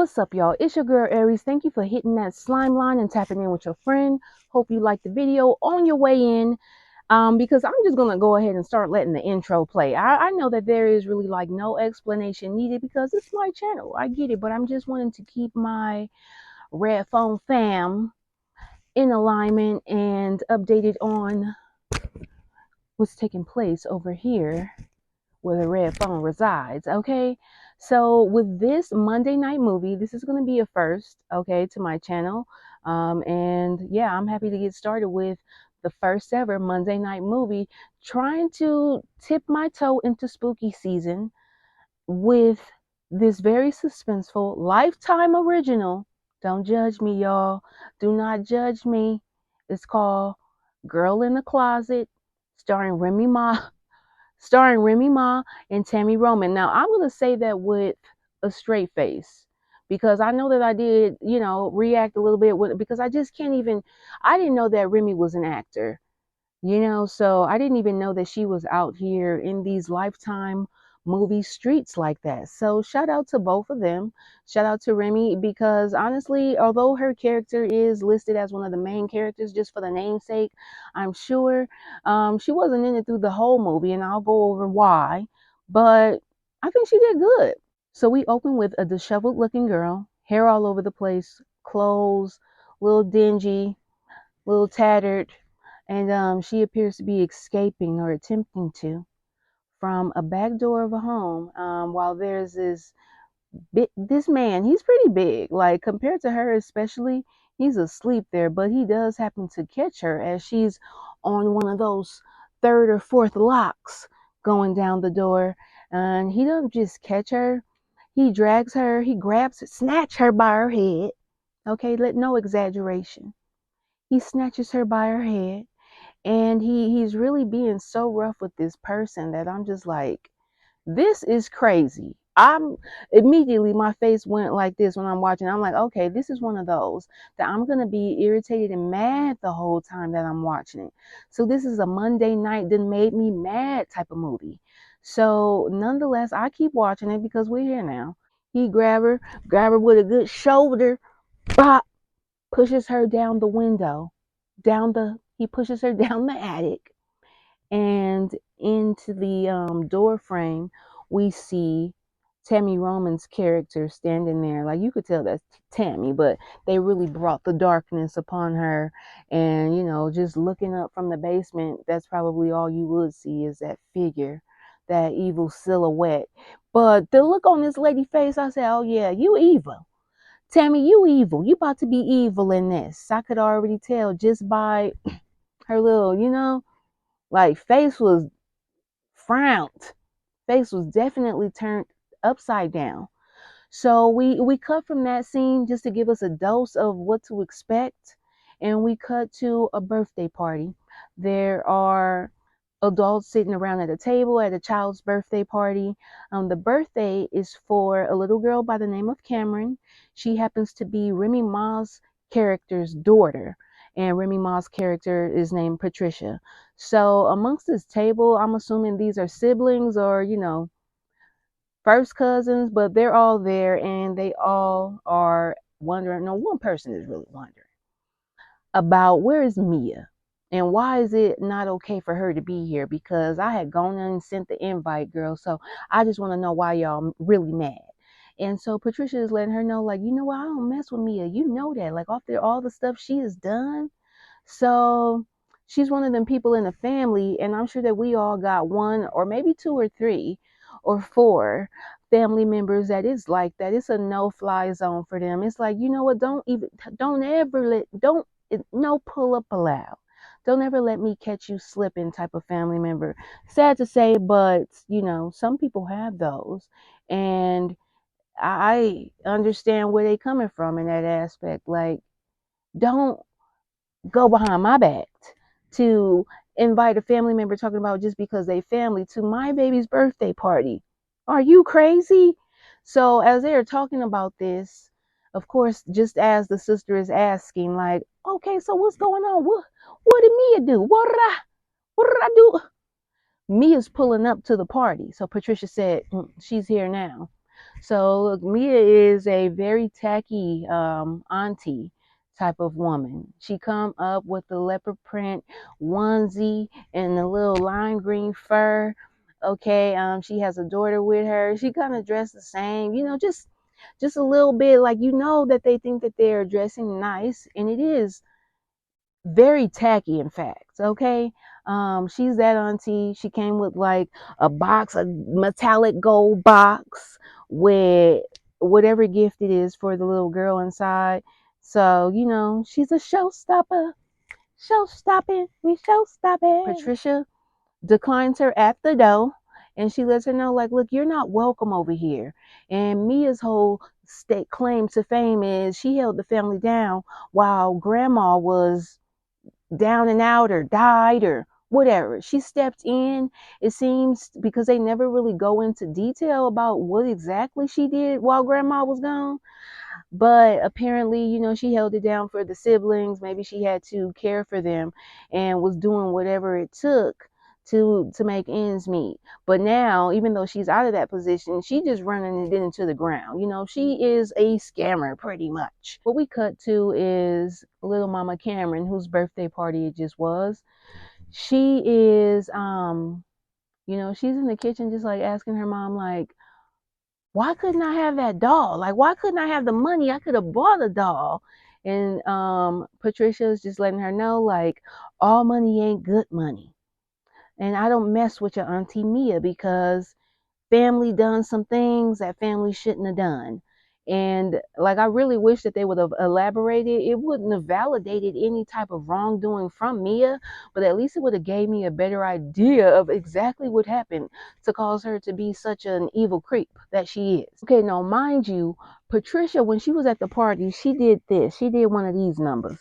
What's up, y'all? It's your girl Aries. Thank you for hitting that slime line and tapping in with your friend. Hope you liked the video on your way in. Because I'm just gonna go ahead and start letting the intro play. I know that there is really like no explanation needed because it's my channel. I get it, but I'm just wanting to keep my red phone fam in alignment and updated on what's taking place over here where the red phone resides. Okay, so with this Monday night movie, this is going to be a first, okay, to my channel. And yeah, I'm happy to get started with the first ever Monday night movie, trying to tip my toe into spooky season with this very suspenseful Lifetime original. Don't judge me, y'all. Do not judge me. It's called Girl in the Closet, starring Remy Ma and Tami Roman. Now, I'm going to say that with a straight face because I know that I did, react a little bit with because I just can't even, I didn't know that Remy was an actor, so I didn't even know that she was out here in these Lifetime movie streets like that. So shout out to both of them. Shout out to Remy because honestly, although her character is listed as one of the main characters just for the namesake, I'm sure she wasn't in it through the whole movie, and I'll go over why. But I think she did good. So we open with a disheveled looking girl, hair all over the place, clothes, a little dingy, a little tattered, and she appears to be escaping or attempting to from a back door of a home. While there's this man, he's pretty big, like compared to her, especially. He's asleep there, but he does happen to catch her as she's on one of those third or fourth locks going down the door, and he doesn't just catch her. He drags her, he grabs, snatch her by her head. Okay, let no exaggeration. He snatches her by her head, and he's really being so rough with this person that I'm just like, this is crazy. I'm immediately, my face went like this when I'm watching. I'm like, okay, this is one of those that I'm gonna be irritated and mad the whole time that I'm watching it. So this is a Monday night that made me mad type of movie. So nonetheless, I keep watching it because we're here now. He grab her with a good shoulder, bop, pushes her down the window, he pushes her down the attic and into the door frame. We see Tami Roman's character standing there. Like you could tell that's Tami, but they really brought the darkness upon her. And, just looking up from the basement, that's probably all you would see is that figure, that evil silhouette. But the look on this lady's face, I said, oh yeah, you evil. Tami, you evil. You about to be evil in this. I could already tell just by her little, like face was frowned. Face was definitely turned upside down. So we cut from that scene just to give us a dose of what to expect, and we cut to a birthday party. There are adults sitting around at a table at a child's birthday party. The birthday is for a little girl by the name of Cameron. She happens to be Remy Ma's character's daughter, and Remy Ma's character is named Patricia. So amongst this table, I'm assuming these are siblings or, first cousins, but they're all there and they all are wondering. No, one person is really wondering about where is Mia and why is it not okay for her to be here, because I had gone and sent the invite, girl. So I just want to know why y'all really mad. And so Patricia is letting her know, like, you know what, I don't mess with Mia. You know that. Like after all the stuff she has done. So she's one of them people in the family, and I'm sure that we all got one or maybe two or three or four family members that is like that. It's a no-fly zone for them. It's like, you know what, don't ever no pull up allowed. Don't ever let me catch you slipping type of family member. Sad to say, but some people have those. And I understand where they coming from in that aspect. Like, don't go behind my back to invite a family member talking about just because they family to my baby's birthday party. Are you crazy? So as they're talking about this, of course, just as the sister is asking, like, okay, so what's going on? What did Mia do? What did I do? Mia's pulling up to the party. So Patricia said, she's here now. So look, Mia is a very tacky auntie type of woman. She come up with the leopard print onesie and the little lime green fur. Okay, she has a daughter with her. She kind of dressed the same, just a little bit like that they think that they're dressing nice, and it is very tacky, in fact. Okay, she's that auntie. She came with like a box, a metallic gold box with whatever gift it is for the little girl inside. So she's a showstopper. Show stopping, we show stopping. Patricia declines her at the door, and she lets her know, like, look, you're not welcome over here. And Mia's whole state claim to fame is she held the family down while grandma was down and out or died or whatever. She stepped in, it seems, because they never really go into detail about what exactly she did while grandma was gone. But apparently, she held it down for the siblings. Maybe she had to care for them and was doing whatever it took to make ends meet. But now, even though she's out of that position, she just running it into the ground. She is a scammer pretty much. What we cut to is little mama Cameron, whose birthday party it just was. She is she's in the kitchen just like asking her mom, like, why couldn't I have that doll? Like, why couldn't I have the money? I could have bought a doll. And Patricia's just letting her know, like, all money ain't good money. And I don't mess with your auntie Mia because family done some things that family shouldn't have done. And like, I really wish that they would have elaborated. It wouldn't have validated any type of wrongdoing from Mia, but at least it would have gave me a better idea of exactly what happened to cause her to be such an evil creep that she is. Okay, now mind you, Patricia, when she was at the party, she did this. She did one of these numbers,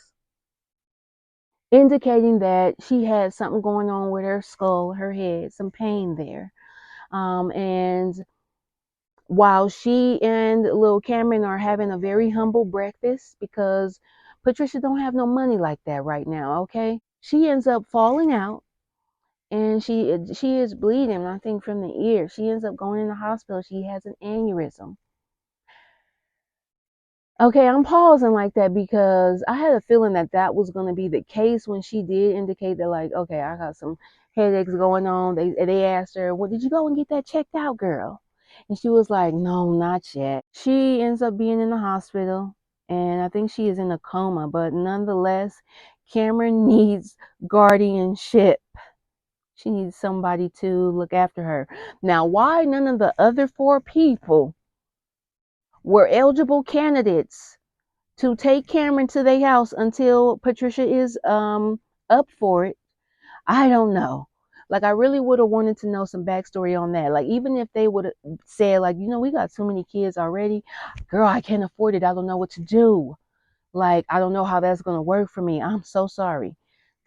indicating that she had something going on with her skull, her head, some pain there. And while she and little Cameron are having a very humble breakfast because Patricia don't have no money like that right now, okay? She ends up falling out and she is bleeding, I think, from the ear. She ends up going in the hospital. She has an aneurysm. Okay, I'm pausing like that because I had a feeling that that was going to be the case when she did indicate that, like, okay, I got some headaches going on. They asked her, well, did you go and get that checked out, girl? And she was like, no, not yet. She ends up being in the hospital, and I think she is in a coma, but nonetheless, Cameron needs guardianship. She needs somebody to look after her. Now, why none of the other four people were eligible candidates to take Cameron to their house until Patricia is up for it, I don't know. Like, I really would have wanted to know some backstory on that. Like, even if they would have said, like, we got too many kids already. Girl, I can't afford it. I don't know what to do. Like, I don't know how that's gonna work for me. I'm so sorry.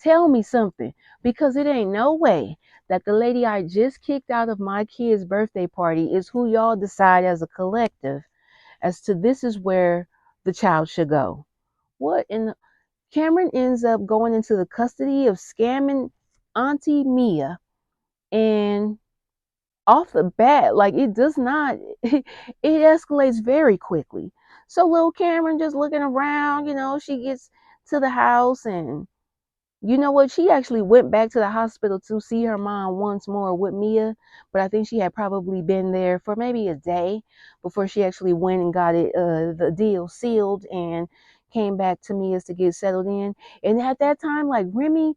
Tell me something. Because it ain't no way that the lady I just kicked out of my kid's birthday party is who y'all decide as a collective as to this is where the child should go. What in the... Cameron ends up going into the custody of scamming Auntie Mia, and off the bat, like, it does not, it escalates very quickly. So little Cameron just looking around, she gets to the house, and you know what? She actually went back to the hospital to see her mom once more with Mia, but I think she had probably been there for maybe a day before she actually went and got it, the deal sealed, and came back to Mia's to get settled in. And at that time, like, Remy,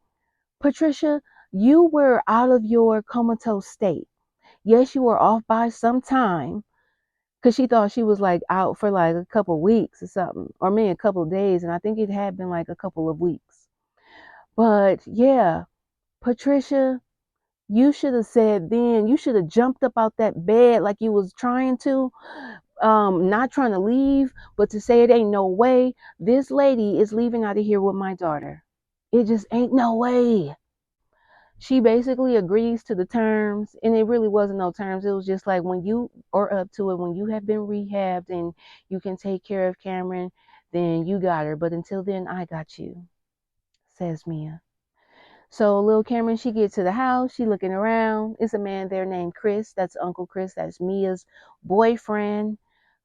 Patricia, you were out of your comatose state. Yes, you were off by some time because she thought she was like out for like a couple of weeks or something, or maybe a couple of days, and I think it had been like a couple of weeks. But yeah, Patricia, you should have said then, you should have jumped up out that bed like you was trying to, not trying to leave, but to say it ain't no way this lady is leaving out of here with my daughter. It just ain't no way. She basically agrees to the terms, and it really wasn't no terms. It was just like, when you are up to it, when you have been rehabbed and you can take care of Cameron, then you got her. But until then, I got you, says Mia. So little Cameron, she gets to the house, she looking around. It's a man there named Chris. That's Uncle Chris. That's Mia's boyfriend.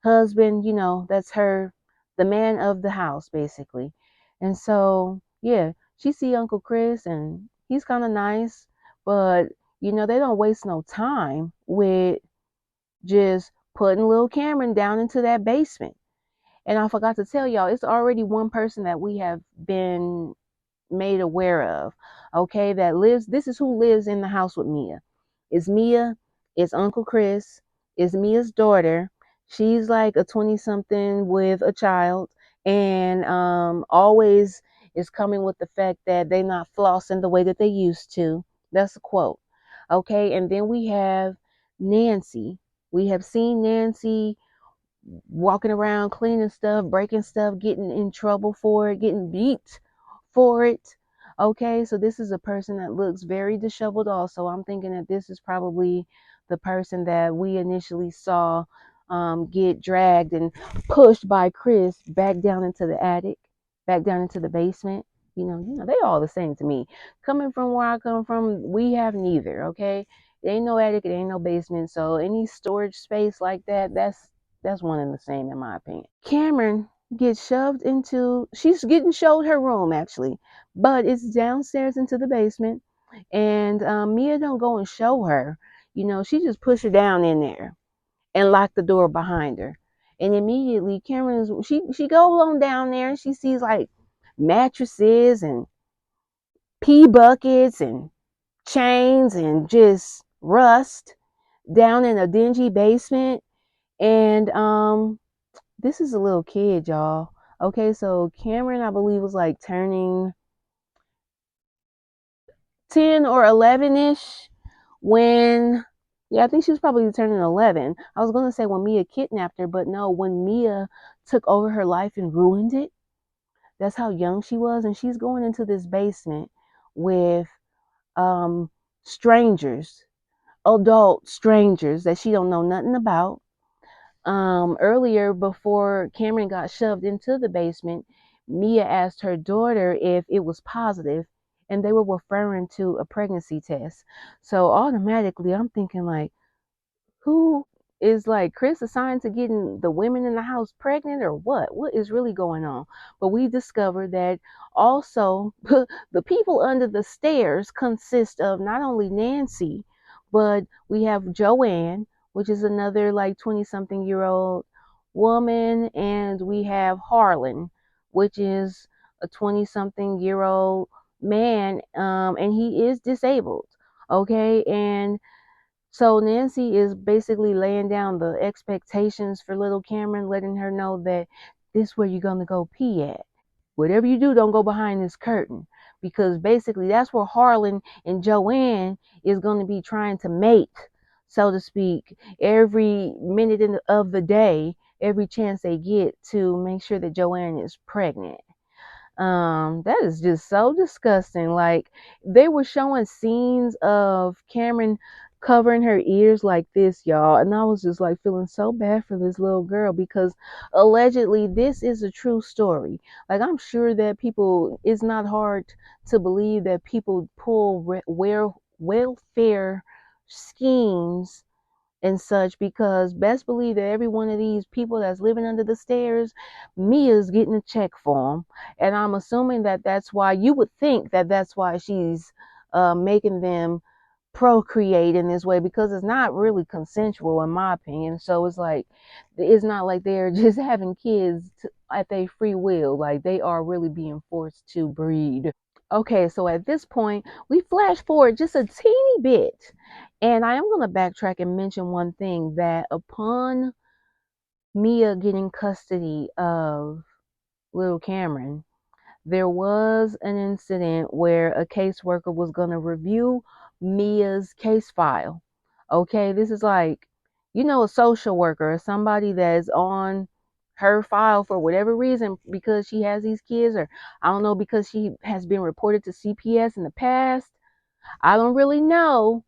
husband, that's her, the man of the house, basically. And so, yeah, she see Uncle Chris and he's kind of nice, but, they don't waste no time with just putting little Cameron down into that basement. And I forgot to tell y'all, it's already one person that we have been made aware of, okay, that lives, this is who lives in the house with Mia. It's Mia, it's Uncle Chris, it's Mia's daughter. She's like a 20 something with a child, and always is coming with the fact that they not flossing the way that they used to. That's a quote. Okay, and then we have Nancy. We have seen Nancy walking around cleaning stuff, breaking stuff, getting in trouble for it, getting beat for it. Okay, so this is a person that looks very disheveled also. I'm thinking that this is probably the person that we initially saw get dragged and pushed by Chris back down into the attic, back down into the basement. They all the same to me. Coming from where I come from, we have neither, okay? It ain't no attic, it ain't no basement. So any storage space like that, that's one and the same in my opinion. Cameron gets shoved into, she's getting showed her room actually, but it's downstairs into the basement. And Mia don't go and show her. She just push her down in there and lock the door behind her. And immediately she goes on down there and she sees like mattresses and pee buckets and chains and just rust down in a dingy basement. And this is a little kid, y'all. Okay, so Cameron, I believe, was like turning 10 or 11-ish when, yeah, I think she was probably turning 11. I was going to say when Mia kidnapped her, but no, when Mia took over her life and ruined it. That's how young she was. And she's going into this basement with um, strangers, adult strangers that she don't know nothing about. Earlier, before Cameron got shoved into the basement, Mia asked her daughter if it was positive, and they were referring to a pregnancy test. So automatically, I'm thinking like, who is like Chris assigned to getting the women in the house pregnant or what? What is really going on? But we discovered that also the people under the stairs consist of not only Nancy, but we have Joanne, which is another like 20 something year old woman, and we have Harlan, which is a 20 something year old man, and he is disabled. Okay, and so Nancy is basically laying down the expectations for little Cameron, letting her know that this is where you're gonna go pee at. Whatever you do, don't go behind this curtain. Because basically that's where Harlan and Joanne is gonna be trying to mate, so to speak, every minute of the day, every chance they get to make sure that Joanne is pregnant. That is just so disgusting. Like they were showing scenes of Cameron covering her ears like this, y'all, and I was just like feeling so bad for this little girl because allegedly this is a true story. Like I'm sure that people, it's not hard to believe that people pull welfare schemes and such, because best believe that every one of these people that's living under the stairs, Mia's getting a check for them. And I'm assuming that that's why you would think that that's why she's making them procreate in this way, because it's not really consensual in my opinion. So it's like it's not like they're just having kids at their free will, like they are really being forced to breed. Okay, so at this point, we flash forward just a teeny bit. And I am going to backtrack and mention one thing, that upon Mia getting custody of little Cameron, there was an incident where a caseworker was going to review Mia's case file. Okay, this is like, a social worker or somebody that's on her file for whatever reason, because she has these kids, or I don't know, because she has been reported to CPS in the past. I don't really know.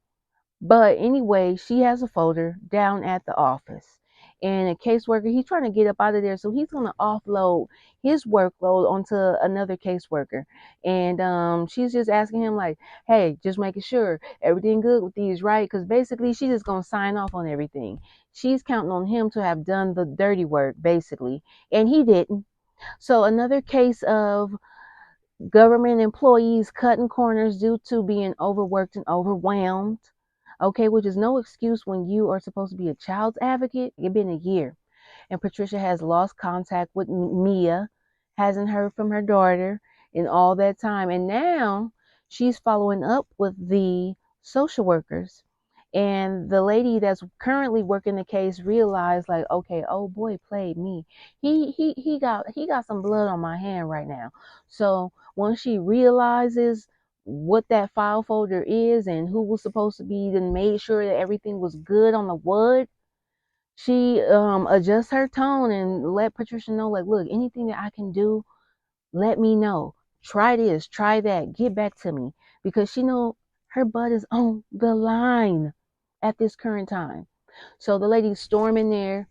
But anyway, she has a folder down at the office. and a caseworker, he's trying to get up out of there, so he's going to offload his workload onto another caseworker. And she's just asking him like, hey, just making sure everything good with these, right? Because basically she's just going to sign off on everything. She's counting on him to have done the dirty work, basically, and he didn't. So another case of government employees cutting corners due to being overworked and overwhelmed. Okay, which is no excuse when you are supposed to be a child's advocate. It's been a year, and Patricia has lost contact with Mia, hasn't heard from her daughter in all that time. And now she's following up with the social workers. And the lady that's currently working the case realized, like, okay, oh boy played me. He got some blood on my hand right now. So once she realizes what that file folder is and who was supposed to be, then made sure that everything was good on the wood, she adjusts her tone and let Patricia know, like, look, anything that I can do, let me know. Try this, try that, get back to me. Because she know her butt is on the line at this current time. So the lady's storming there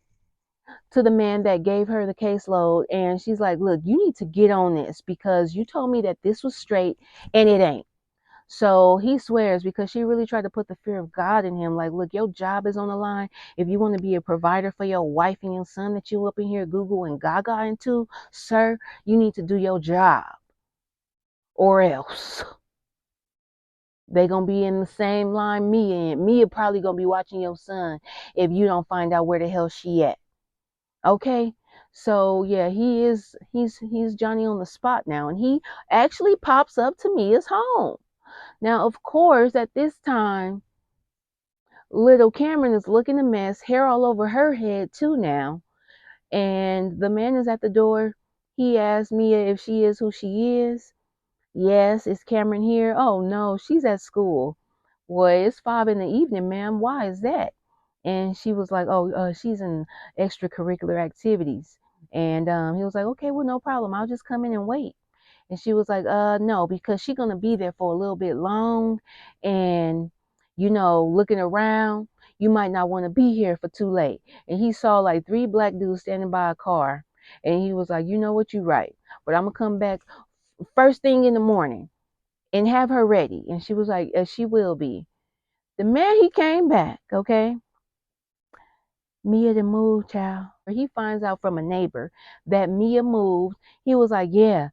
to the man that gave her the caseload, and she's like, look, you need to get on this because you told me that this was straight and it ain't. So he swears, because she really tried to put the fear of God in him. Like, look, your job is on the line. If you want to be a provider for your wife and your son that you up in here Google and Gaga into, sir, you need to do your job, or else they gonna be in the same line Mia in. Mia probably gonna be watching your son if you don't find out where the hell she at. Okay? So yeah, he's Johnny on the spot now, and he actually pops up to Mia's home. Now, of course, at this time, little Cameron is looking a mess, hair all over her head too now. And the man is at the door. He asks Mia if she is who she is. Yes, is Cameron here? Oh no, she's at school. Well, it's 5 in the evening, ma'am. Why is that? And she was like, oh, she's in extracurricular activities. And he was like, okay, well, no problem. I'll just come in and wait. And she was like, no, because she's gonna be there for a little bit long, and looking around, you might not want to be here for too late. And he saw like 3 black dudes standing by a car, and he was like, you know what, you're right, but I'm gonna come back first thing in the morning and have her ready. And she was like, she will be. The man, he came back, okay. Mia done moved, child. He finds out from a neighbor that Mia moved. He was like, yeah,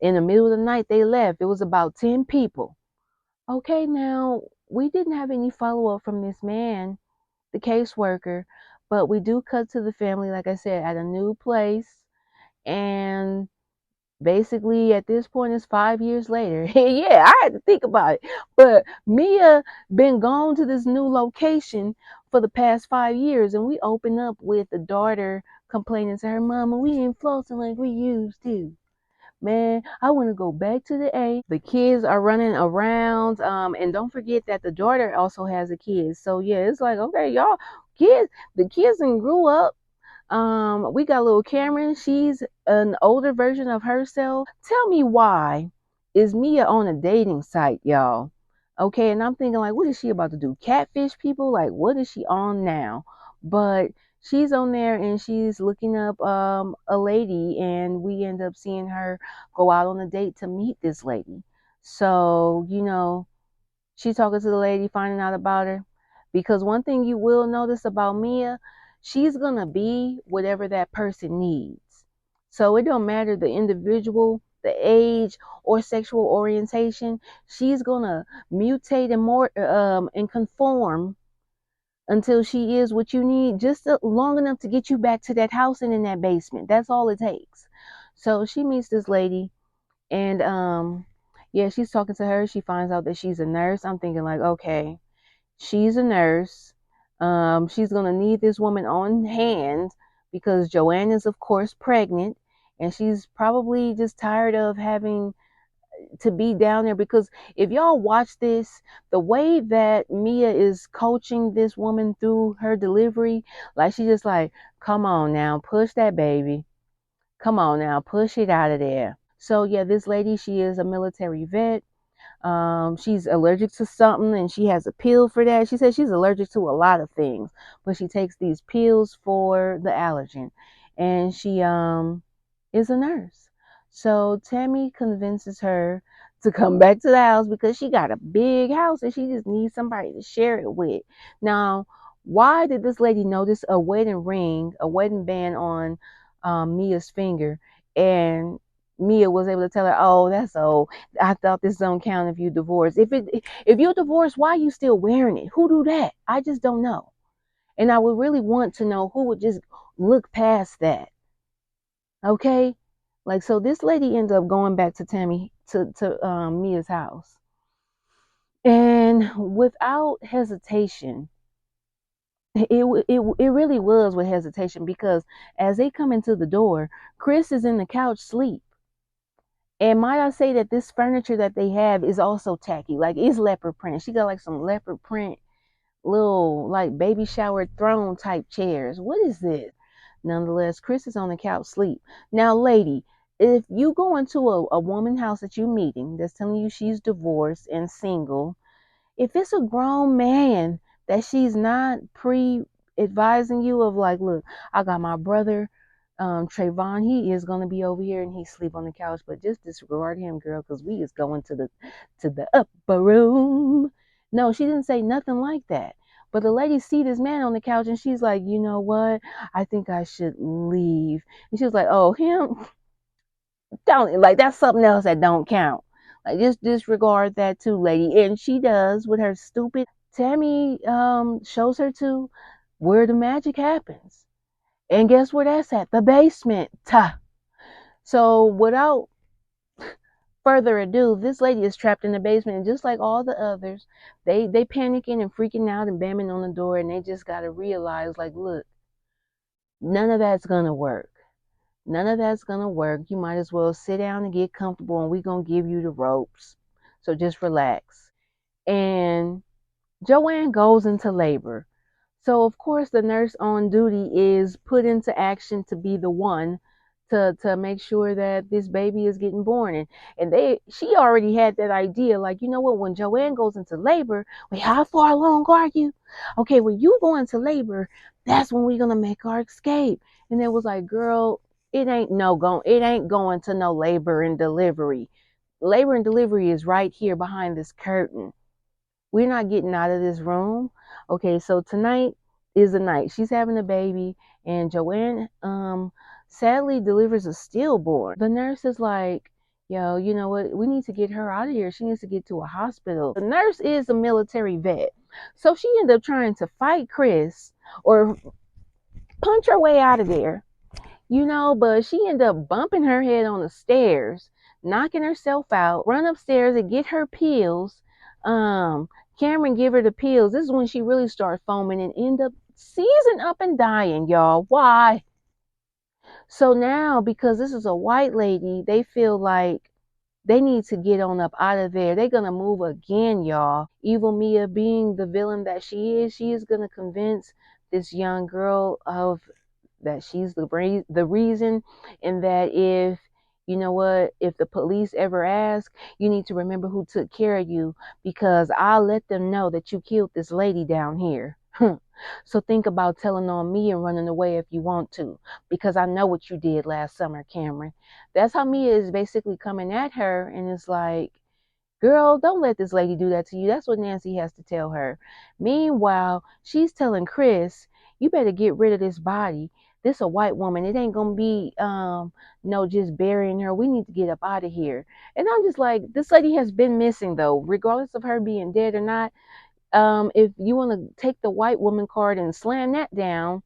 in the middle of the night, they left. It was about 10 people. Okay, now, we didn't have any follow up from this man, the caseworker, but we do cut to the family, like I said, at a new place. And basically, at this point, it's 5 years later. Yeah, I had to think about it. But Mia been gone to this new location for the past 5 years, and we open up with the daughter complaining to her mama, we ain't flossing like we used to. Man, I want to go back to the A. The kids are running around. And don't forget that the daughter also has a kid. So yeah, it's like, okay, y'all, the kids and grew up. We got little Cameron. She's an older version of herself. Tell me, why is Mia on a dating site, y'all? Okay, and I'm thinking, like, what is she about to do? Catfish people? Like, what is she on now? But she's on there and she's looking up a lady, and we end up seeing her go out on a date to meet this lady. So, she's talking to the lady, finding out about her. Because one thing you will notice about Mia, she's gonna be whatever that person needs. So it don't matter the individual, the age, or sexual orientation. She's gonna mutate and more and conform until she is what you need, just long enough to get you back to that house and in that basement. That's all it takes. So she meets this lady, and yeah, she's talking to her. She finds out that she's a nurse. I'm thinking, like, okay, she's a nurse. She's gonna need this woman on hand because Joanne is, of course, pregnant, and she's probably just tired of having to be down there. Because if y'all watch this, the way that Mia is coaching this woman through her delivery, like, she just like, come on now, push that baby. Come on now, push it out of there. So yeah, this lady, she is a military vet. She's allergic to something and she has a pill for that. She says she's allergic to a lot of things, but she takes these pills for the allergen. And she is a nurse. So Tammy convinces her to come back to the house because she got a big house and she just needs somebody to share it with. Now, why did this lady notice a wedding ring, a wedding band on Mia's finger? And Mia was able to tell her, "Oh, that's old. I thought this don't count if you divorced. If you're divorced, why are you still wearing it? Who do that? I just don't know." And I would really want to know who would just look past that. Okay? Like, so this lady ends up going back to Tammy to Mia's house. And without hesitation, it really was with hesitation because as they come into the door, Chris is in the couch sleep. And might I say that this furniture that they have is also tacky. Like it's leopard print. She got like some leopard print little like baby shower throne type chairs. What is this? Nonetheless, Chris is on the couch sleep. Now, lady, if you go into a woman house that you're meeting that's telling you she's divorced and single, if it's a grown man that she's not pre advising you of like, look, I got my brother, Trayvon, he is gonna be over here and he sleep on the couch, but just disregard him, girl, because we is going to the upper room. No, she didn't say nothing like that. But the lady see this man on the couch and she's like, you know what? I think I should leave. And she was like, oh, him? Don't like that's something else that don't count. Like just disregard that too, lady. And she does with her stupid Tammy shows her to where the magic happens. And guess where that's at? The basement. Ta. So without further ado, this lady is trapped in the basement, and just like all the others, they panicking and freaking out and banging on the door, and they just gotta realize, like, look, none of that's gonna work. None of that's gonna work. You might as well sit down and get comfortable, and we're gonna give you the ropes. So just relax. And Joanne goes into labor. So of course the nurse on duty is put into action to be the one to make sure that this baby is getting born. And they she already had that idea, like, you know what, when Joanne goes into labor, wait, how far along are you? Okay, when you go into labor, that's when we're gonna make our escape. And it was like, girl, it ain't going to no labor and delivery. Labor and delivery is right here behind this curtain. We're not getting out of this room. Okay, so tonight is the night. She's having a baby, and Joanne sadly delivers a stillborn. The nurse is like, yo, you know what? We need to get her out of here. She needs to get to a hospital. The nurse is a military vet. So she ended up trying to fight Chris or punch her way out of there, but she ended up bumping her head on the stairs, knocking herself out, run upstairs and get her pills. Cameron give her the pills. This is when she really started foaming and end up seizing up and dying, y'all. Why? So now, because this is a white lady, they feel like they need to get on up out of there. They're gonna move again, y'all. Evil Mia, being the villain that she is gonna convince this young girl of that she's the reason, and that if you know what, if the police ever ask, you need to remember who took care of you, because I'll let them know that you killed this lady down here. So think about telling on me and running away if you want to, because I know what you did last summer, Cameron. That's how Mia is basically coming at her, and it's like, girl, don't let this lady do that to you. That's what Nancy has to tell her. Meanwhile, she's telling Chris, you better get rid of this body. This a white woman. It ain't gonna be no just burying her. We need to get up out of here. And I'm just like, this lady has been missing though, regardless of her being dead or not. If you want to take the white woman card and slam that down,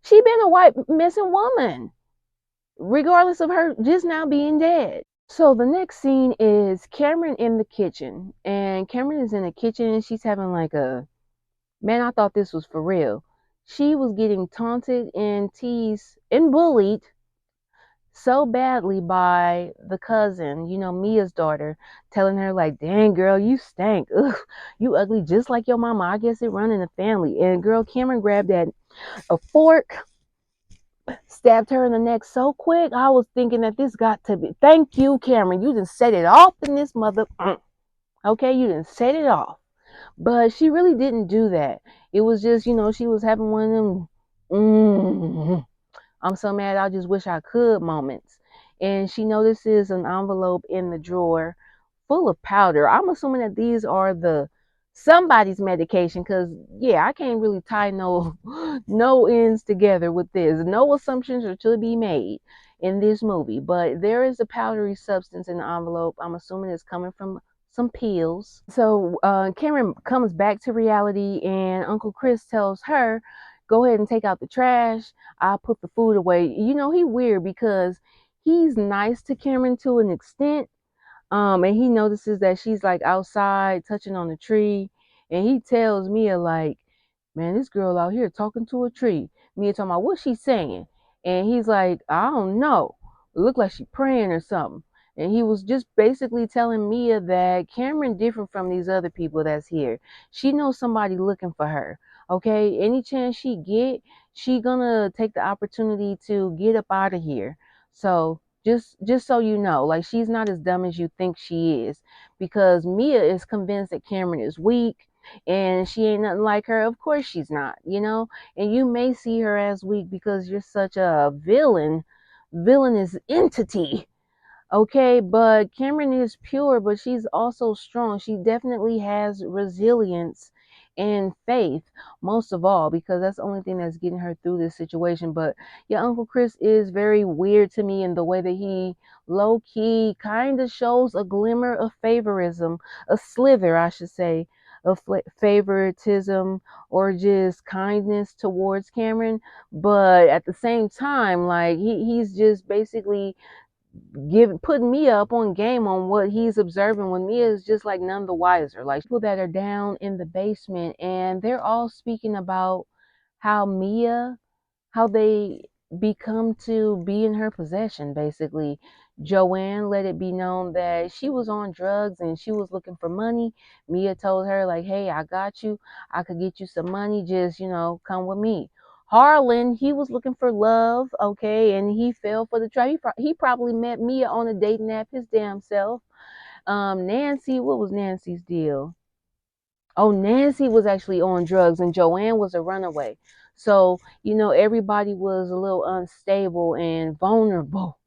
she been a white missing woman, regardless of her just now being dead. So the next scene is Cameron in the kitchen, and Cameron is in the kitchen and she's having like a, man, I thought this was for real. She was getting taunted and teased and bullied so badly by the cousin, Mia's daughter, telling her like, dang girl, you stank. Ugh, you ugly just like your mama. I guess it run in the family. And girl, Cameron grabbed that a fork, stabbed her in the neck so quick. I was thinking that this got to be. Thank you, Cameron. You just set it off in this mother. Okay, you didn't set it off. But she really didn't do that. It was just, she was having one of them, I'm so mad, I just wish I could moments. And she notices an envelope in the drawer full of powder. I'm assuming that these are the somebody's medication because yeah, I can't really tie no no ends together with this. No assumptions are to be made in this movie, but there is a powdery substance in the envelope. I'm assuming it's coming from some pills. So Cameron comes back to reality, and Uncle Chris tells her, "Go ahead and take out the trash. I'll put the food away." He weird because he's nice to Cameron to an extent, and he notices that she's like outside touching on the tree, and he tells Mia like, "Man, this girl out here talking to a tree." Mia talking about what she's saying, and he's like, "I don't know. It looked like she praying or something." And he was just basically telling Mia that Cameron different from these other people that's here. She knows somebody looking for her. Okay, any chance she get, she gonna take the opportunity to get up out of here. So just so you know, like she's not as dumb as you think she is, because Mia is convinced that Cameron is weak and she ain't nothing like her. Of course she's not. And you may see her as weak because you're such a villainous entity. Okay, but Cameron is pure, but she's also strong. She definitely has resilience and faith, most of all, because that's the only thing that's getting her through this situation. But yeah, Uncle Chris is very weird to me in the way that he low key kind of shows a glimmer of favorism, a slither, I should say, of favoritism or just kindness towards Cameron. But at the same time, like he's just basically putting Mia up on game on what he's observing when Mia is just like none the wiser. Like people that are down in the basement and they're all speaking about how how they become to be in her possession, basically. Joanne let it be known that she was on drugs and she was looking for money. Mia told her, like, hey, I got you. I could get you some money. Just, come with me. Harlan, he was looking for love, okay, and he fell for the trap. He probably met Mia on a dating app his damn self. Nancy, what was Nancy's deal? Oh, Nancy was actually on drugs and Joanne was a runaway. So, everybody was a little unstable and vulnerable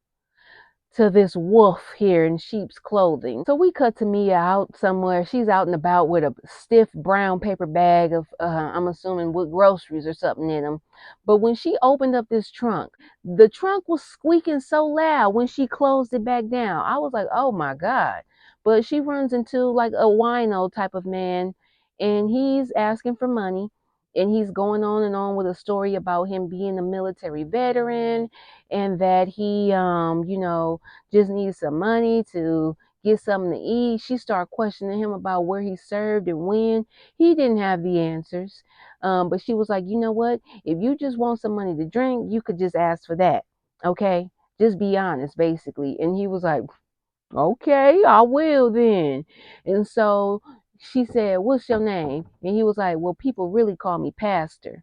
to this wolf here in sheep's clothing. So we cut to Mia out somewhere. She's out and about with a stiff brown paper bag of, I'm assuming, with groceries or something in them. But when she opened up this trunk, the trunk was squeaking so loud when she closed it back down. I was like, oh my God. But she runs into like a wino type of man, and he's asking for money. And he's going on and on with a story about him being a military veteran and that he, just needs some money to get something to eat. She started questioning him about where he served and when. He didn't have the answers. But she was like, you know what? If you just want some money to drink, you could just ask for that. Okay? Just be honest, basically. And he was like, okay, I will then. And so she said, what's your name? And he was like, well, people really call me Pastor.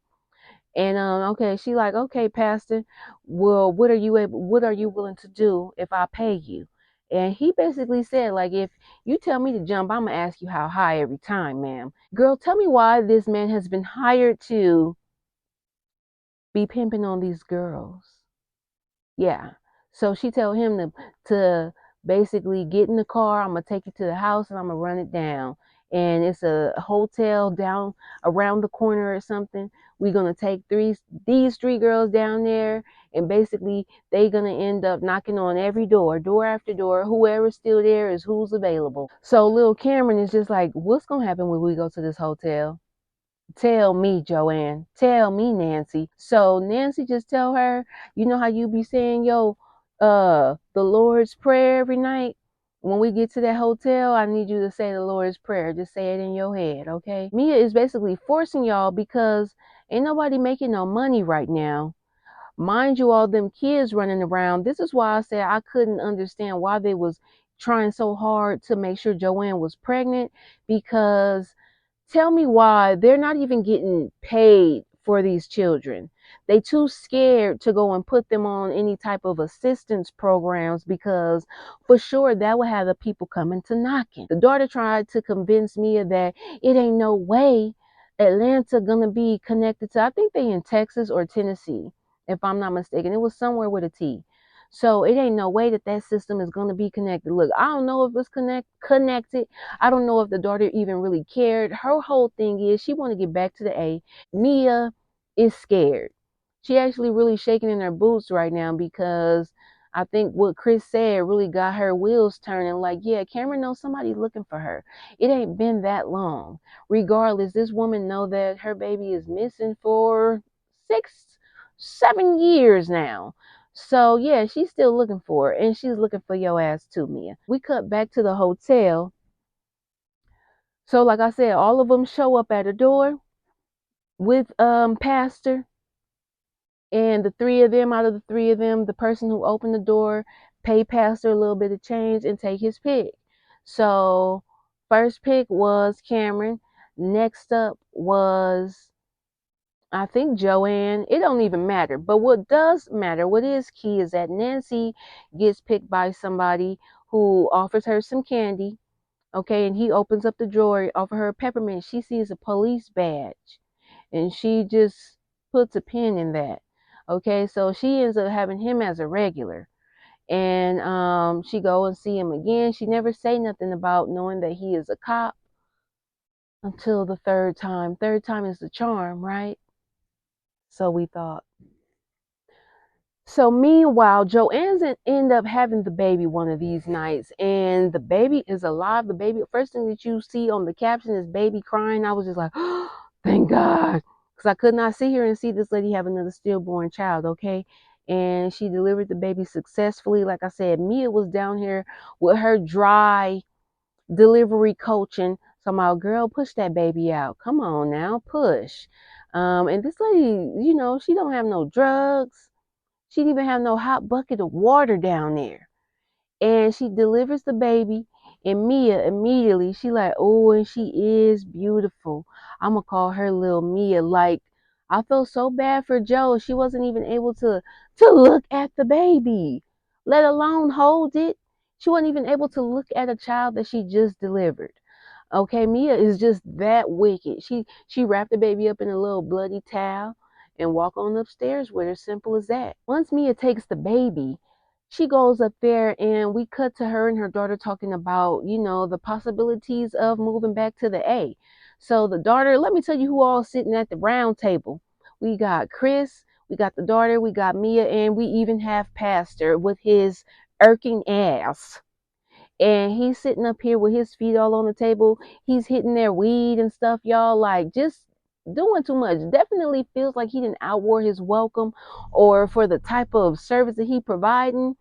And okay, she like, okay, Pastor, well, what are you willing to do if I pay you? And he basically said, like, if you tell me to jump, I'm gonna ask you how high every time, ma'am. Girl, tell me why this man has been hired to be pimping on these girls. Yeah. So she told him to basically get in the car. I'm gonna take you to the house and I'm gonna run it down. And it's a hotel down around the corner or something. We're gonna take these three girls down there, and basically they gonna end up knocking on every door, door after door. Whoever's still there is who's available. So little Cameron is just like, what's gonna happen when we go to this hotel? Tell me, Joanne. Tell me, Nancy. So Nancy just tell her, you know how you be saying, yo, the Lord's Prayer every night? When we get to that hotel, I need you to say the Lord's Prayer. Just say it in your head, okay? Mia is basically forcing y'all because ain't nobody making no money right now. Mind you, all them kids running around. This is why I said I couldn't understand why they was trying so hard to make sure Joanne was pregnant, because tell me why they're not even getting paid for these children. They too scared to go and put them on any type of assistance programs because for sure that would have the people coming to knocking. The daughter tried to convince Mia that it ain't no way Atlanta gonna be connected to, I think they in Texas or Tennessee, if I'm not mistaken. It was somewhere with a T. So it ain't no way that that system is gonna be connected. Look, I don't know if it's connected. I don't know if the daughter even really cared. Her whole thing is she want to get back to the A. Mia is scared. She actually really shaking in her boots right now because I think what Chris said really got her wheels turning. Like, yeah, Cameron knows somebody's looking for her. It ain't been that long. Regardless, this woman know that her baby is missing for 6, 7 years now. So yeah, she's still looking for her, and she's looking for your ass too, Mia. We cut back to the hotel. So like I said, all of them show up at the door with Pastor, and the three of them, out of the three of them, the person who opened the door pay Pastor a little bit of change and take his pick. So first pick was Cameron. Next up was, I think, Joanne. It don't even matter. But what does matter, what is key, is that Nancy gets picked by somebody who offers her some candy. Okay, and he opens up the drawer, offer her a peppermint. She sees a police badge, and she just puts a pin in that. Okay, so she ends up having him as a regular, and she go and see him again. She never say nothing about knowing that he is a cop until the third time. Third time is the charm, right? So we thought. So meanwhile, Joanne's end up having the baby one of these nights, and the baby is alive. The baby, first thing that you see on the caption is baby crying. I was just like, oh, thank God, because I could not sit here and see this lady have another stillborn child. Okay, and she delivered the baby successfully. Like I said, Mia was down here with her dry delivery coaching. So my girl, push that baby out. Come on now, push. And this lady, she don't have no drugs. She didn't even have no hot bucket of water down there. And she delivers the baby, and Mia immediately, she like, oh, and she is beautiful. I'm gonna call her little Mia. Like, I felt so bad for Joe. She wasn't even able to look at the baby, let alone hold it. She wasn't even able to look at a child that she just delivered. Okay, Mia is just that wicked. She wrapped the baby up in a little bloody towel and walk on upstairs with her. Simple as that. Once Mia takes the baby, she goes up there, and we cut to her and her daughter talking about, the possibilities of moving back to the A. So the daughter, let me tell you who all sitting at the round table. We got Chris, we got the daughter, we got Mia, and we even have Pastor with his irking ass. And he's sitting up here with his feet all on the table. He's hitting their weed and stuff, y'all, like just doing too much. Definitely feels like he didn't outwore his welcome, or for the type of service that he providing.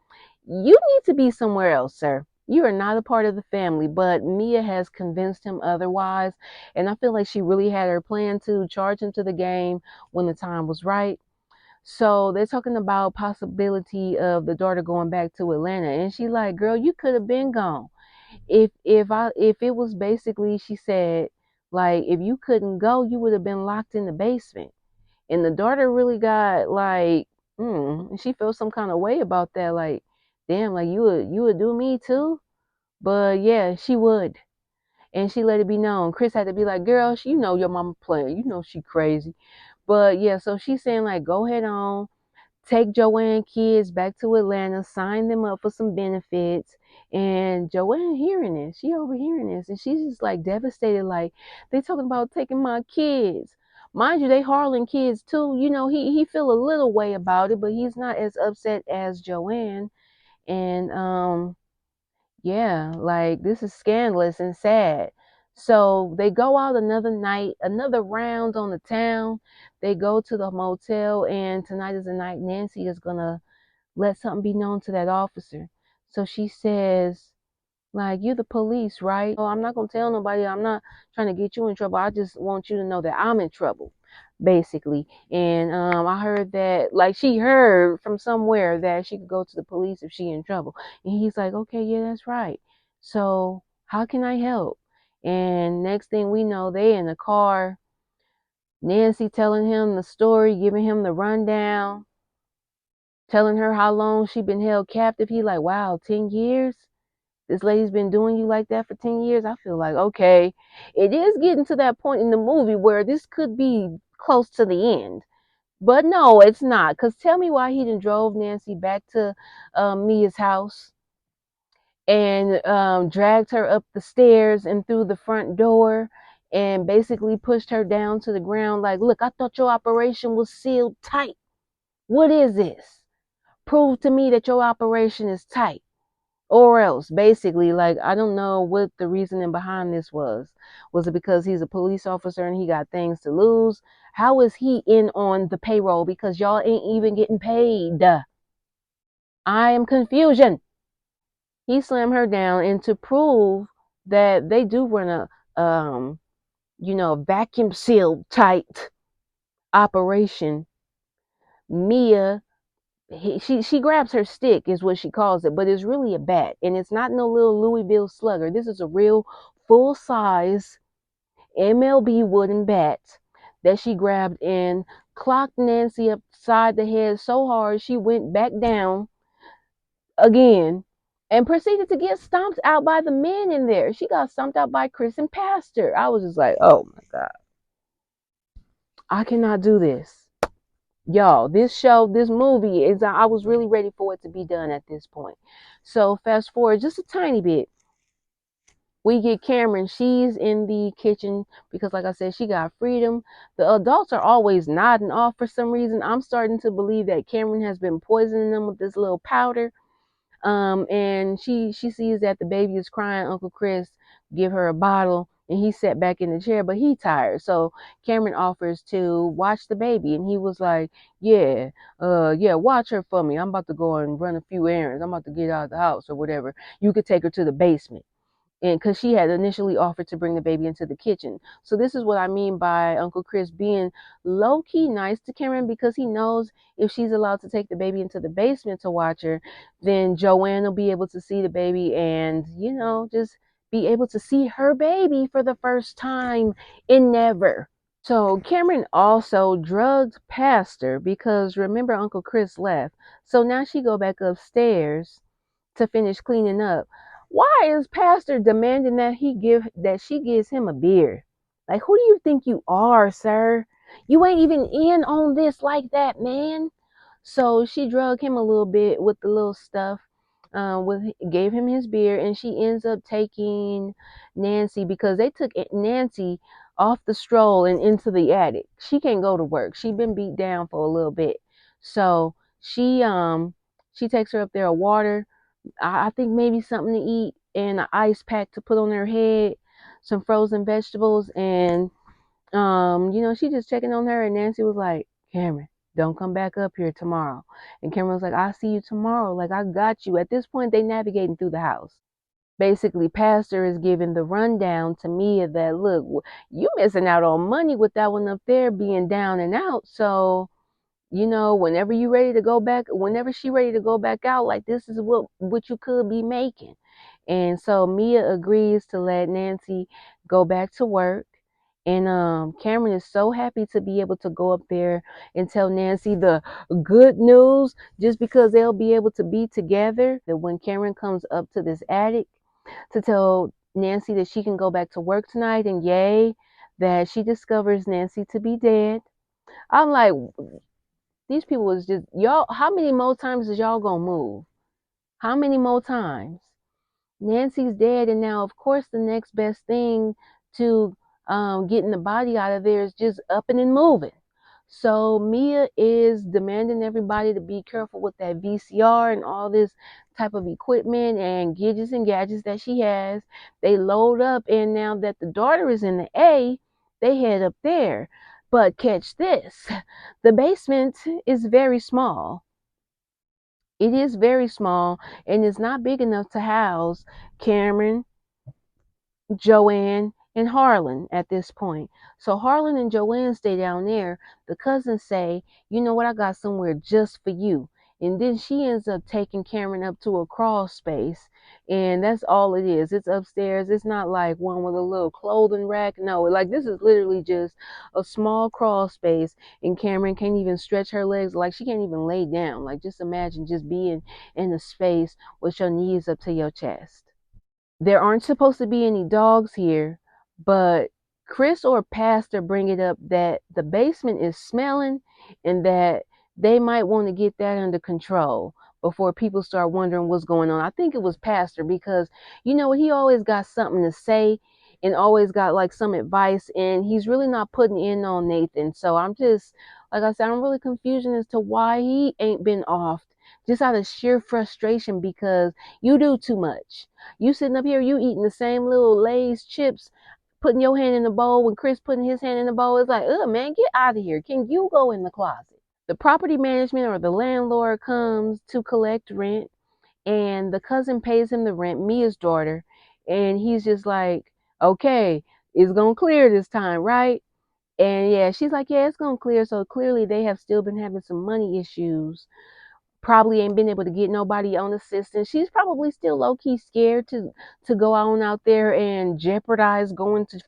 You need to be somewhere else, sir. You are not a part of the family. But Mia has convinced him otherwise, and I feel like she really had her plan to charge him to the game when the time was right. So they're talking about possibility of the daughter going back to Atlanta, and she like, girl, you could have been gone. If it was basically, she said, like, if you couldn't go, you would have been locked in the basement. And the daughter really got like, she felt some kind of way about that. Like, damn, like you would do me too. But yeah, she would. And she let it be known. Chris had to be like, girl, your mama playing. She crazy. But yeah, so she's saying like, go ahead on, take Joanne kids back to Atlanta, sign them up for some benefits. And Joanne hearing this, she overhearing this, and she's just like devastated. Like, they talking about taking my kids. Mind you, they Harlan kids too. He feel a little way about it, but he's not as upset as Joanne. And yeah, like, this is scandalous and sad. So they go out another night, another round on the town. They go to the motel, and tonight is the night Nancy is gonna let something be known to that officer. So she says, like, you're the police, right? Oh, I'm not gonna tell nobody. I'm not trying to get you in trouble. I just want you to know that I'm in trouble, basically. And I heard that, like, she heard from somewhere that she could go to the police if she in trouble. And he's like, okay, yeah, that's right. So how can I help? And next thing we know, they in the car Nancy telling him the story, giving him the rundown, telling her how long she been held captive. He like, wow, 10 years? This lady's been doing you like that for 10 years? I feel like, okay, it is getting to that point in the movie where this could be close to the end. But no, it's not. Because tell me why he done drove Nancy back to Mia's house and dragged her up the stairs and through the front door and basically pushed her down to the ground like, look, I thought your operation was sealed tight. What is this? Prove to me that your operation is tight. Or else, basically, like, I don't know what the reasoning behind this was. Was it because he's a police officer and he got things to lose? How is he in on the payroll? Because y'all ain't even getting paid. I am confusion. He slammed her down, and to prove that they do run a vacuum sealed tight operation, Mia she grabs her stick is what she calls it, but it's really a bat, and it's not no little Louisville slugger. This is a real full size MLB wooden bat that she grabbed and clocked Nancy upside the head so hard she went back down again and proceeded to get stomped out by the men in there. She got stomped out by Chris and Pastor. I was just like, oh my God, I cannot do this. Y'all, this movie is, I was really ready for it to be done at this point. So fast forward just a tiny bit. We get Cameron. She's in the kitchen because, like I said, she got freedom. The adults are always nodding off for some reason. I'm starting to believe that Cameron has been poisoning them with this little powder. And she sees that the baby is crying. Uncle Chris give her a bottle, and he sat back in the chair, but he tired. So Cameron offers to watch the baby, and he was like, "Yeah, yeah, watch her for me. I'm about to go and run a few errands. I'm about to get out of the house or whatever. You could take her to the basement." And because she had initially offered to bring the baby into the kitchen. So this is what I mean by Uncle Chris being low-key nice to Karen, because he knows if she's allowed to take the baby into the basement to watch her, then Joanne will be able to see the baby and, just be able to see her baby for the first time in never. So Cameron also drugged Pastor because remember Uncle Chris left. So now she go back upstairs to finish cleaning up. Why is Pastor demanding that she gives him a beer? Like, who do you think you are, sir? You ain't even in on this like that, man. So she drugged him a little bit with the little stuff. Gave him his beer, and she ends up taking Nancy because they took Nancy off the stroll and into the attic. She can't go to work. She been beat down for a little bit, so she takes her up there a water. I think maybe something to eat and an ice pack to put on her head, some frozen vegetables, and she just checking on her. And Nancy was like, Cameron, don't come back up here tomorrow. And Cameron was like, I'll see you tomorrow. Like, I got you. At this point, they navigating through the house. Basically, Pastor is giving the rundown to Mia that, look, you missing out on money with that one up there being down and out. So whenever you ready to go back, whenever she ready to go back out, like, this is what you could be making. And so Mia agrees to let Nancy go back to work. And Cameron is so happy to be able to go up there and tell Nancy the good news, just because they'll be able to be together. That when Cameron comes up to this attic to tell Nancy that she can go back to work tonight, and yay, that she discovers Nancy to be dead. I'm like, these people was just, y'all, how many more times is y'all gonna move? How many more times? Nancy's dead, and now, of course, the next best thing to getting the body out of there is just upping and moving. So Mia is demanding everybody to be careful with that VCR and all this type of equipment and gadgets that she has. They load up, and now that the daughter is in the A, they head up there. But catch this, the basement is very small. It is very small, and it's not big enough to house Cameron, Joanne, and Harlan at this point. So Harlan and Joanne stay down there. The cousins say, you know what, I got somewhere just for you. And then she ends up taking Cameron up to a crawl space. And that's all it is. It's upstairs. It's not like one with a little clothing rack. No, like this is literally just a small crawl space. And Cameron can't even stretch her legs. Like she can't even lay down. Like just imagine just being in a space with your knees up to your chest. There aren't supposed to be any dogs here, but Chris or Pastor bring it up that the basement is smelling and that they might want to get that under control before people start wondering what's going on. I think it was Pastor because you know he always got something to say and always got like some advice, and he's really not putting in on Nathan. So I'm just, like I said, I'm really confused as to why he ain't been off, just out of sheer frustration because you do too much. You sitting up here, you eating the same little Lay's chips, putting your hand in the bowl when Chris putting his hand in the bowl. It's like, man, get out of here. Can you go in the closet? The property management or the landlord comes to collect rent, and the cousin pays him the rent, Mia's daughter, and he's just like, okay, it's gonna clear this time, right? And yeah, she's like, yeah, it's gonna clear. So clearly they have still been having some money issues, probably ain't been able to get nobody on assistance. She's probably still low key scared to go on out there and jeopardize going to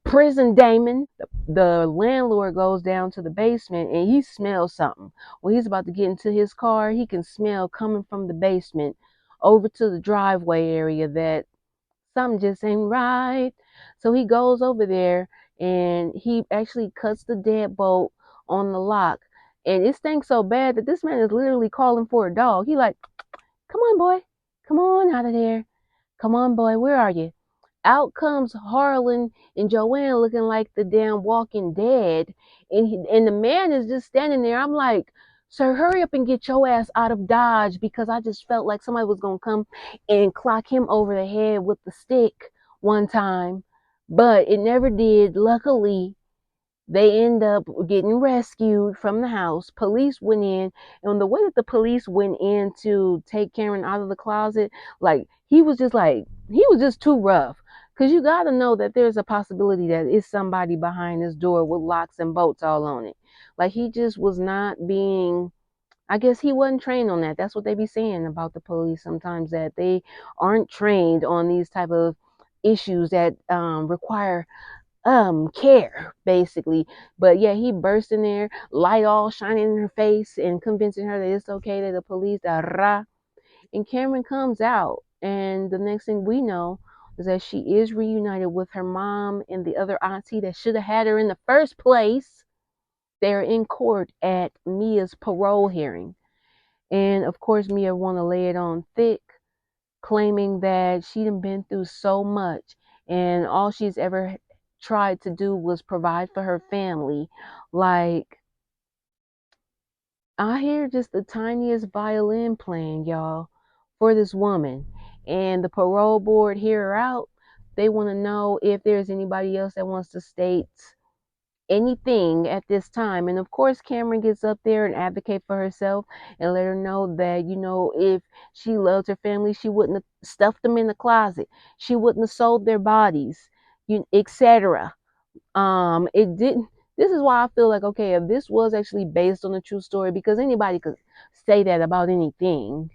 prison, Damon. The landlord goes down to the basement and he smells something. When he's about to get into his car, he can smell coming from the basement over to the driveway area that something just ain't right. So he goes over there and he actually cuts the deadbolt on the lock. And it stinks so bad that this man is literally calling for a dog. He like, come on, boy. Come on out of there. Come on, boy. Where are you? Out comes Harlan and Joanne looking like the damn Walking Dead. And the man is just standing there. I'm like, sir, hurry up and get your ass out of Dodge because I just felt like somebody was going to come and clock him over the head with the stick one time. But it never did. Luckily, they end up getting rescued from the house. Police went in, and the way that the police went in to take Karen out of the closet, he was just too rough. Cause you gotta know that there's a possibility that it's somebody behind this door with locks and bolts all on it. Like he just was not being. I guess he wasn't trained on that. That's what they be saying about the police sometimes, that they aren't trained on these type of issues that require care basically. But yeah, he burst in there, light all shining in her face and convincing her that it's okay, that the police and Cameron comes out, and the next thing we know is that she is reunited with her mom and the other auntie that should have had her in the first place. They're in court at Mia's parole hearing, and of course Mia want to lay it on thick, claiming that she done been through so much and all she's ever tried to do was provide for her family. Like, I hear just the tiniest violin playing, y'all, for this woman. And the parole board hear her out. They want to know if there's anybody else that wants to state anything at this time. And of course, Cameron gets up there and advocate for herself and let her know that, if she loved her family, she wouldn't have stuffed them in the closet. She wouldn't have sold their bodies, etc. It didn't. This is why I feel like, okay, if this was actually based on a true story, because anybody could say that about anything,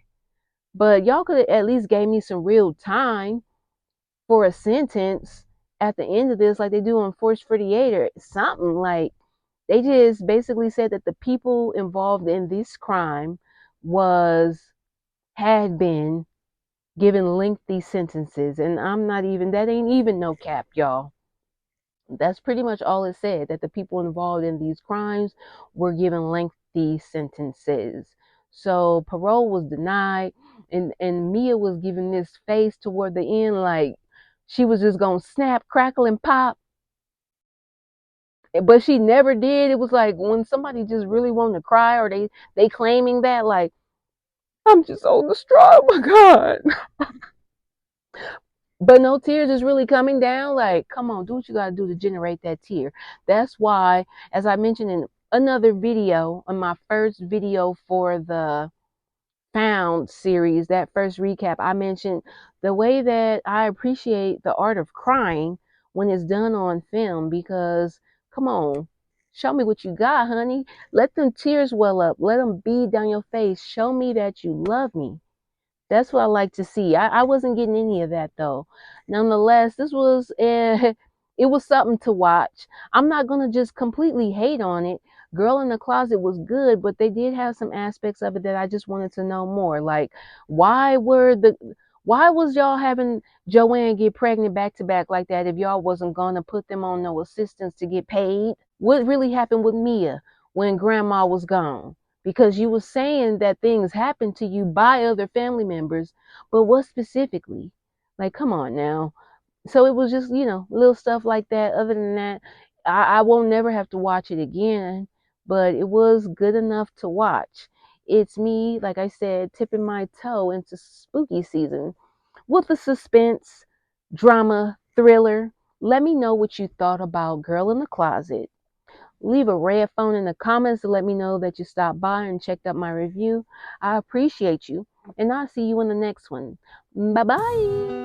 but y'all could at least gave me some real time for a sentence at the end of this, like they do on Force 48 or something. Like they just basically said that the people involved in this crime had been given lengthy sentences, and that ain't even no cap, y'all. That's pretty much all it said, that the people involved in these crimes were given lengthy sentences. So parole was denied, and Mia was given this face toward the end like she was just gonna snap, crackle, and pop. But she never did. It was like when somebody just really wanted to cry, or they claiming that, like, I'm just so distraught, oh my God. But no tears is really coming down. Like, come on, do what you gotta do to generate that tear. That's why, as I mentioned in another video, on my first video for the Found series, that first recap, I mentioned the way that I appreciate the art of crying when it's done on film, because come on, Show me what you got, honey. Let them tears well up. Let them bead down your face. Show me that you love me. That's what I like to see. I wasn't getting any of that though. Nonetheless, this was it was something to watch. I'm not gonna just completely hate on it. Girl in the Closet was good, but they did have some aspects of it that I just wanted to know more. Like why were the why was y'all having Joanne get pregnant back to back like that if y'all wasn't gonna put them on no assistance to get paid? What really happened with Mia when grandma was gone? Because you were saying that things happened to you by other family members, but what specifically? Like, come on now. So it was just, little stuff like that. Other than that, I won't never have to watch it again, but it was good enough to watch. It's me, like I said, tipping my toe into spooky season with the suspense, drama, thriller. Let me know what you thought about Girl in the Closet. Leave a red phone in the comments to let me know that you stopped by and checked out my review. I appreciate you, and I'll see you in the next one. Bye bye.